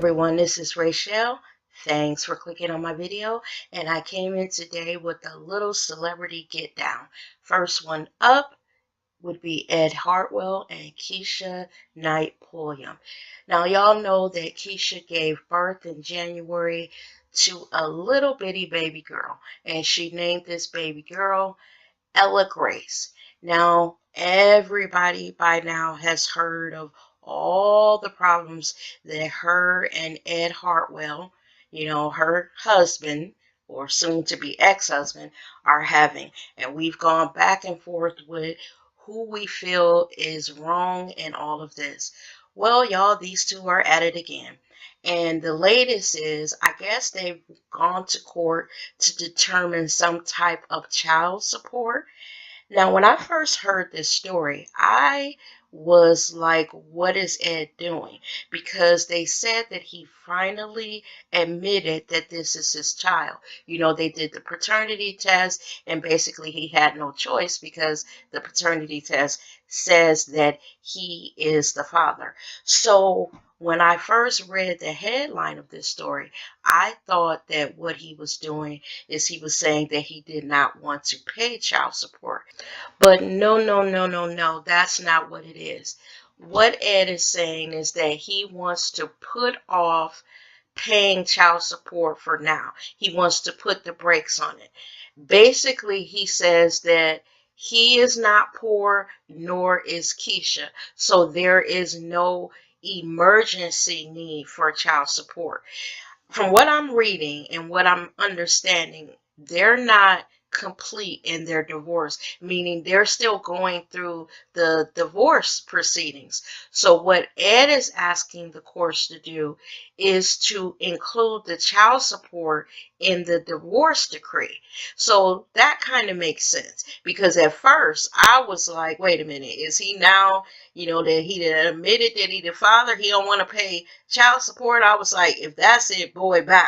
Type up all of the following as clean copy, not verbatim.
everyone, this is Rachel. Thanks for clicking on my video, and I came in today with a little celebrity get down. First one up would be Ed Hartwell and Keisha Knight Pulliam. Now y'all know that Keisha gave birth in January to a little bitty baby girl, and she named this baby girl Ella Grace. Now, everybody by now has heard of all the problems that her and Ed Hartwell, her husband, or soon to be ex-husband, are having. And we've gone back and forth with who we feel is wrong in all of this. Well, y'all, these two are at it again. And the latest is, I guess they've gone to court to determine some type of child support. Now, when I first heard this story, I was like, what is Ed doing? Because they said that he finally admitted that this is his child. They did the paternity test, and basically he had no choice because the paternity test says that he is the father. So when I first read the headline of this story, I thought that what he was doing is he was saying that he did not want to pay child support. But no, no, no, no, no, that's not what it is. What Ed is saying is that he wants to put off paying child support for now. He wants to put the brakes on it. Basically, he says that he is not poor, nor is Keisha. So there is no emergency need for child support. From what I'm reading and what I'm understanding, they're not complete in their divorce, meaning they're still going through the divorce proceedings. So what Ed is asking the courts to do is to include the child support in the divorce decree. So that kind of makes sense, because at first I was like, wait a minute, is he now, that he admitted that he the father, he don't want to pay child support? I was like, if that's it, boy, bye.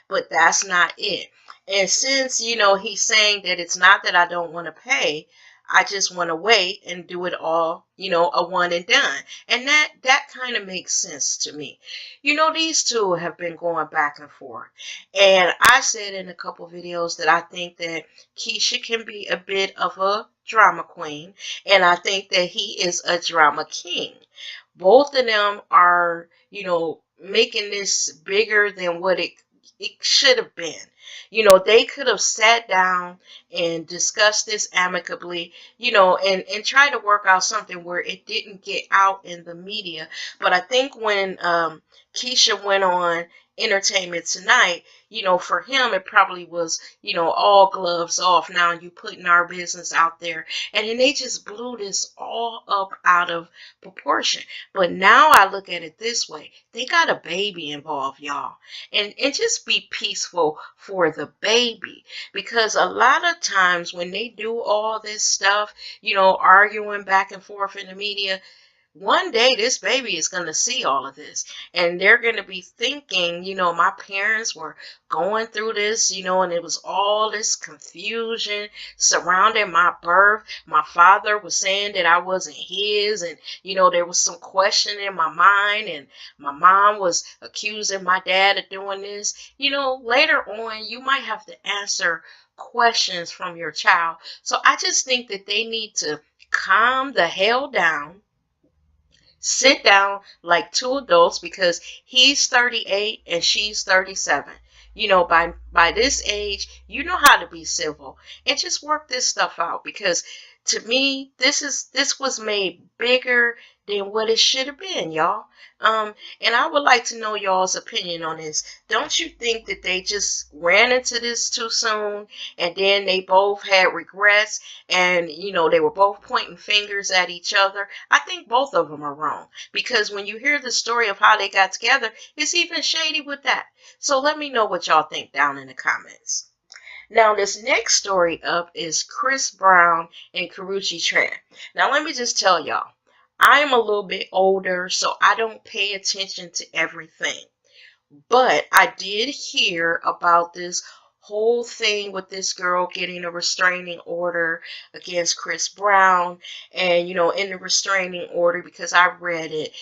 But that's not it. And since, he's saying that it's not that I don't want to pay, I just want to wait and do it all, a one and done. And that kind of makes sense to me. These two have been going back and forth. And I said in a couple videos that I think that Keisha can be a bit of a drama queen, and I think that he is a drama king. Both of them are, making this bigger than what it should have been. They could have sat down and discussed this amicably, and try to work out something where it didn't get out in the media. But I think when Keisha went on Entertainment Tonight, for him it probably was, all gloves off. Now you putting our business out there. And then they just blew this all up out of proportion. But now I look at it this way. They got a baby involved, y'all. And just be peaceful for the baby. Because a lot of times when they do all this stuff, arguing back and forth in the media, one day this baby is going to see all of this, and they're going to be thinking, my parents were going through this, and it was all this confusion surrounding my birth. My father was saying that I wasn't his, and, there was some question in my mind, and my mom was accusing my dad of doing this. Later on, you might have to answer questions from your child. So I just think that they need to calm the hell down. Sit down like two adults, because he's 38 and she's 37. By this age, you know how to be civil and just work this stuff out, because to me, this was made bigger than what it should have been, y'all. And I would like to know y'all's opinion on this. Don't you think that they just ran into this too soon, and then they both had regrets, and they were both pointing fingers at each other? I think both of them are wrong, because when you hear the story of how they got together, it's even shady with that. So let me know what y'all think down in the comments. Now, this next story up is Chris Brown and Karreuche Tran. Now, let me just tell y'all, I am a little bit older, so I don't pay attention to everything. But I did hear about this whole thing with this girl getting a restraining order against Chris Brown. And, in the restraining order, because I read it,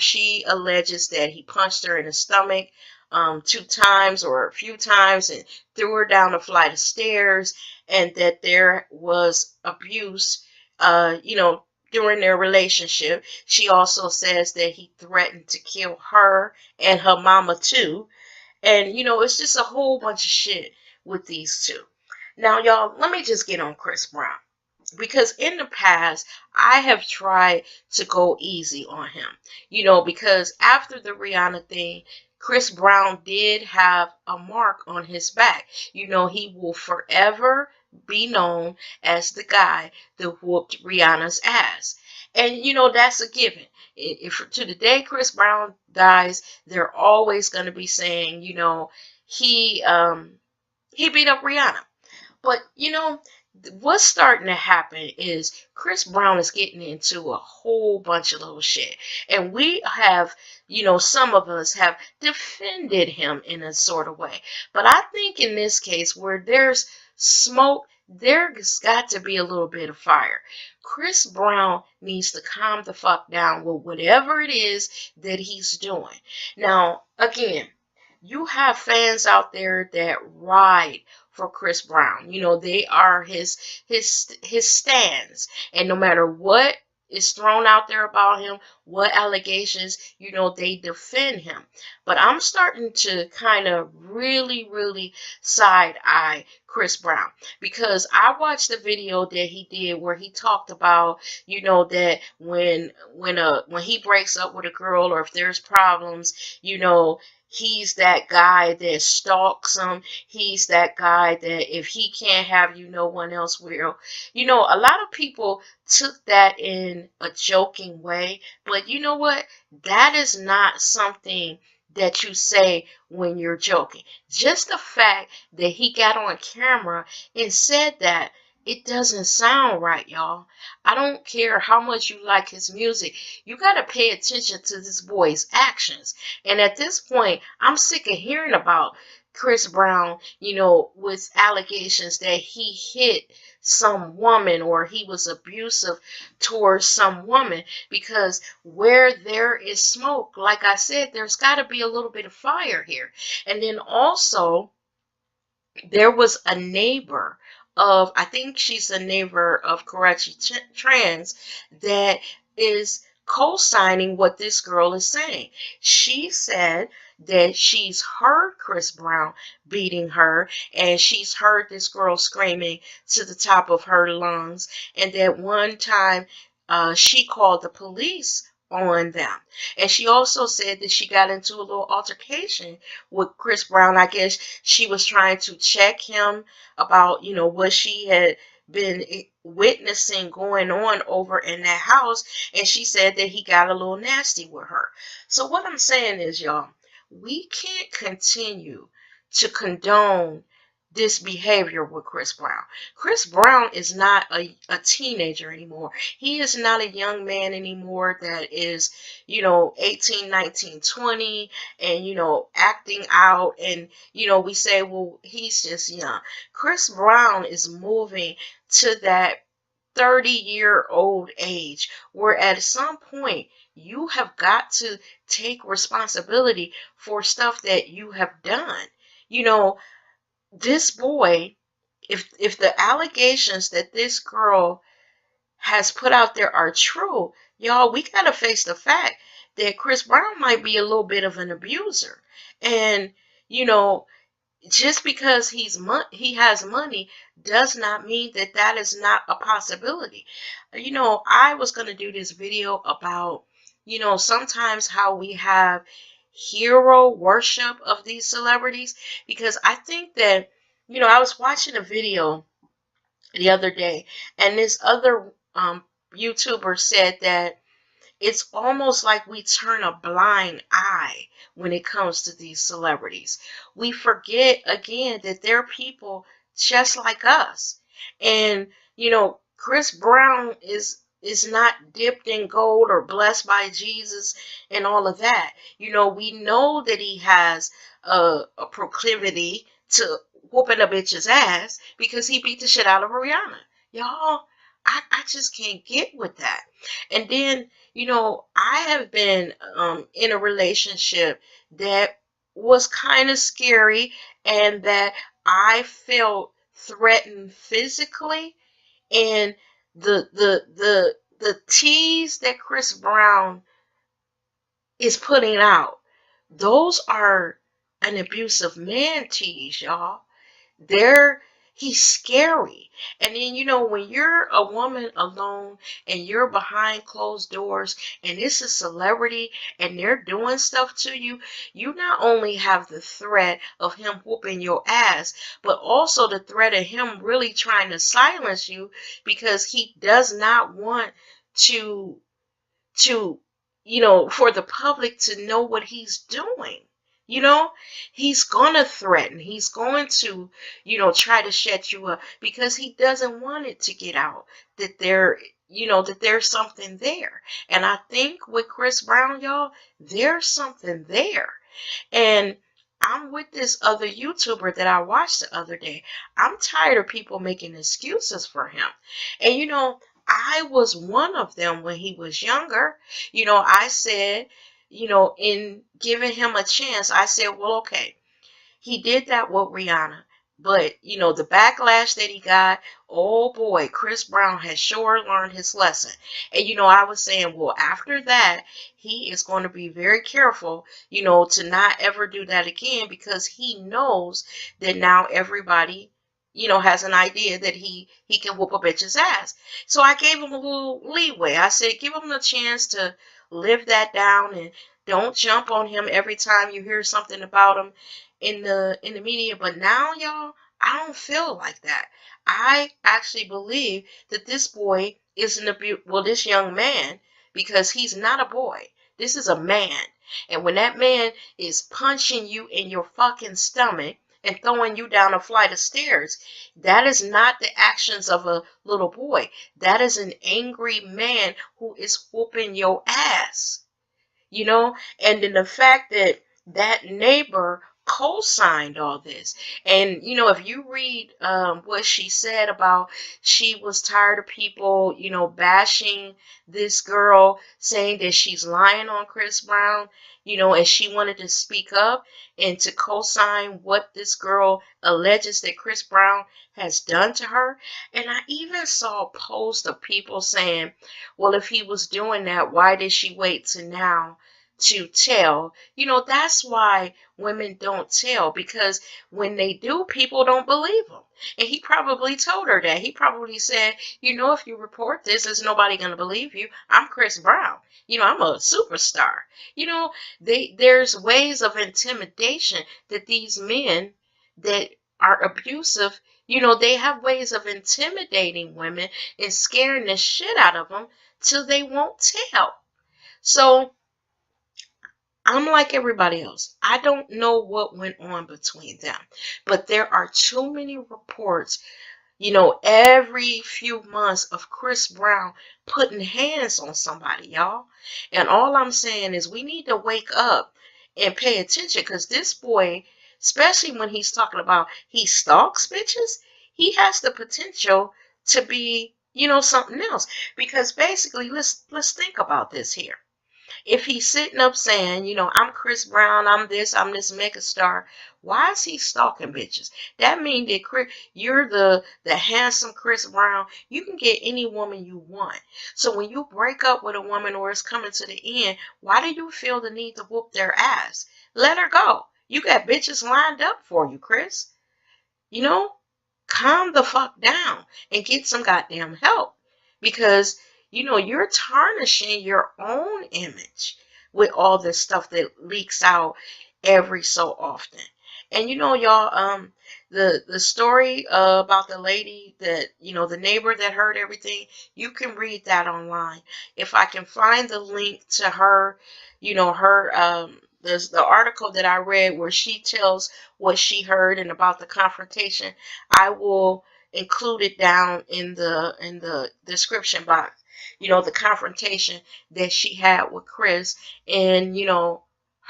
she alleges that he punched her in the stomach 2 times or a few times and threw her down a flight of stairs, and that there was abuse, during their relationship. She also says that he threatened to kill her and her mama too. And, it's just a whole bunch of shit with these two. Now, y'all, let me just get on Chris Brown. Because in the past, I have tried to go easy on him. Because after the Rihanna thing, Chris Brown did have a mark on his back. He will forever be known as the guy that whooped Rihanna's ass. And, that's a given. If to the day Chris Brown dies, they're always going to be saying, he beat up Rihanna. But, what's starting to happen is Chris Brown is getting into a whole bunch of little shit. And we have, some of us have defended him in a sort of way. But I think in this case, where there's smoke, there's got to be a little bit of fire. Chris Brown needs to calm the fuck down with whatever it is that he's doing. Now, again, you have fans out there that ride for Chris Brown. They are his stands. And no matter what is thrown out there about him, what allegations, they defend him. But I'm starting to kind of really, really side eye Chris Brown, because I watched the video that he did where he talked about, that when he breaks up with a girl, or if there's problems, he's that guy that stalks him. He's that guy that if he can't have you, no one else will. A lot of people took that in a joking way, but you know what? That is not something that you say when you're joking. Just the fact that he got on camera and said that, it doesn't sound right, y'all. I don't care how much you like his music. You got to pay attention to this boy's actions. And at this point, I'm sick of hearing about Chris Brown, with allegations that he hit some woman or he was abusive towards some woman. Because where there is smoke, like I said, there's got to be a little bit of fire here. And then also, there was a neighbor of, I think she's a neighbor of Karreuche Tran, that is co-signing what this girl is saying. She said that she's heard Chris Brown beating her, and she's heard this girl screaming to the top of her lungs, and that one time she called the police on them. And she also said that she got into a little altercation with Chris Brown. I guess she was trying to check him about, what she had been witnessing going on over in that house, and she said that he got a little nasty with her. So what I'm saying is, y'all, we can't continue to condone this behavior with Chris Brown. Chris Brown is not a teenager anymore. He is not a young man anymore that is, 18, 19, 20 and, acting out. And, we say, well, he's just young. Chris Brown is moving to that 30-year-old age where at some point you have got to take responsibility for stuff that you have done. This boy, if the allegations that this girl has put out there are true, y'all, we gotta face the fact that Chris Brown might be a little bit of an abuser. And just because he has money does not mean that that is not a possibility. I was going to do this video about, sometimes how we have hero worship of these celebrities, because I think that, I was watching a video the other day, and this other YouTuber said that it's almost like we turn a blind eye when it comes to these celebrities. We forget again that they're people just like us. And, Chris Brown is not dipped in gold or blessed by Jesus and all of that. We know that he has a proclivity to whooping a bitch's ass because he beat the shit out of Rihanna. Y'all, I just can't get with that. And then, I have been in a relationship that was kind of scary and that I felt threatened physically. And the tease that Chris Brown is putting out, those are an abusive man tease, y'all. They're He's scary. And then when you're a woman alone and you're behind closed doors and it's a celebrity and they're doing stuff to you, you not only have the threat of him whooping your ass, but also the threat of him really trying to silence you because he does not want to to for the public to know what he's doing. you know he's going to threaten, he's going to try to shut you up because he doesn't want it to get out that that there's something there. And I think with Chris Brown, y'all, there's something there. And I'm with this other YouTuber that I watched the other day. I'm tired of people making excuses for him. And I was one of them when he was younger. I said, in giving him a chance, I said, well, okay, he did that with Rihanna. But, the backlash that he got, oh boy, Chris Brown has sure learned his lesson. And, I was saying, well, after that, he is going to be very careful, to not ever do that again because he knows that now everybody, has an idea that he can whoop a bitch's ass. So I gave him a little leeway. I said, give him the chance to live that down and don't jump on him every time you hear something about him in the media. But now, y'all, I don't feel like that. I actually believe that this boy is this young man, because he's not a boy. This is a man. And when that man is punching you in your fucking stomach and throwing you down a flight of stairs, that is not the actions of a little boy. That is an angry man who is whooping your ass. And then the fact that neighbor co-signed all this. And if you read what she said about, she was tired of people bashing this girl, saying that she's lying on Chris Brown, and she wanted to speak up and to co-sign what this girl alleges that Chris Brown has done to her. And I even saw a post of people saying, well, if he was doing that, why did she wait to now to tell? That's why women don't tell, because when they do, people don't believe them. And he probably told her that. He probably said, if you report this, there's nobody going to believe you. I'm Chris Brown. I'm a superstar. There's ways of intimidation that these men that are abusive, they have ways of intimidating women and scaring the shit out of them till they won't tell. So I'm like everybody else. I don't know what went on between them, but there are too many reports, every few months of Chris Brown putting hands on somebody, y'all. And all I'm saying is we need to wake up and pay attention, because this boy, especially when he's talking about he stalks bitches, he has the potential to be, something else. Because basically, let's think about this here. If he's sitting up saying, I'm Chris Brown, I'm this megastar, why is he stalking bitches? That means that you're the handsome Chris Brown. You can get any woman you want. So when you break up with a woman or it's coming to the end, why do you feel the need to whoop their ass? Let her go. You got bitches lined up for you, Chris. Calm the fuck down and get some goddamn help, because you're tarnishing your own image with all this stuff that leaks out every so often. And y'all, the story about the lady that the neighbor that heard everything, you can read that online. If I can find the link to her, her the article that I read where she tells what she heard and about the confrontation, I will include it down in the description box. The confrontation that she had with Chris, and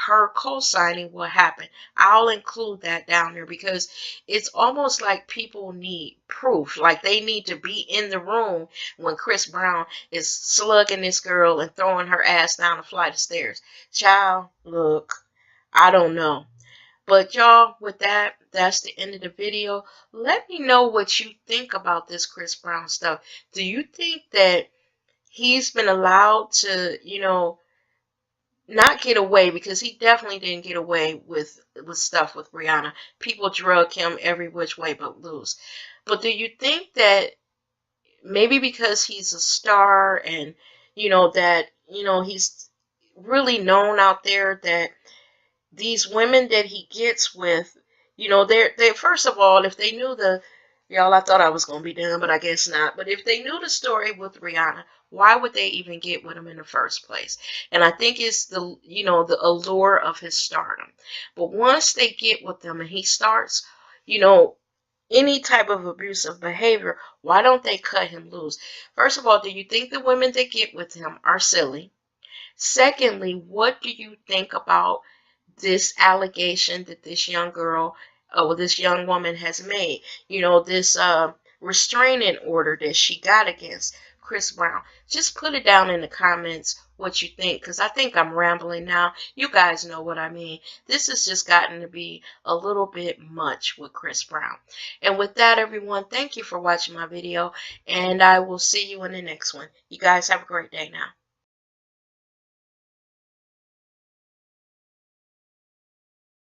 her co-signing what happened. I'll include that down there because it's almost like people need proof. Like they need to be in the room when Chris Brown is slugging this girl and throwing her ass down a flight of stairs. Child, look, I don't know. But y'all, with that, that's the end of the video. Let me know what you think about this Chris Brown stuff. Do you think that he's been allowed to, not get away, because he definitely didn't get away with stuff with Rihanna. People drug him every which way but loose. But do you think that maybe because he's a star and he's really known out there, that these women that he gets with, they first of all, if they knew y'all, I thought I was gonna be done, but I guess not. But if they knew the story with Rihanna, why would they even get with him in the first place? And I think it's the allure of his stardom. But once they get with him and he starts, you know, any type of abusive behavior, why don't they cut him loose? First of all, do you think the women that get with him are silly? Secondly, what do you think about this allegation that this young girl, or this young woman has made? This restraining order that she got against Chris Brown. Just put it down in the comments what you think, because I think I'm rambling now. You guys know what I mean. This has just gotten to be a little bit much with Chris Brown. And with that, everyone, thank you for watching my video, and I will see you in the next one. You guys have a great day now.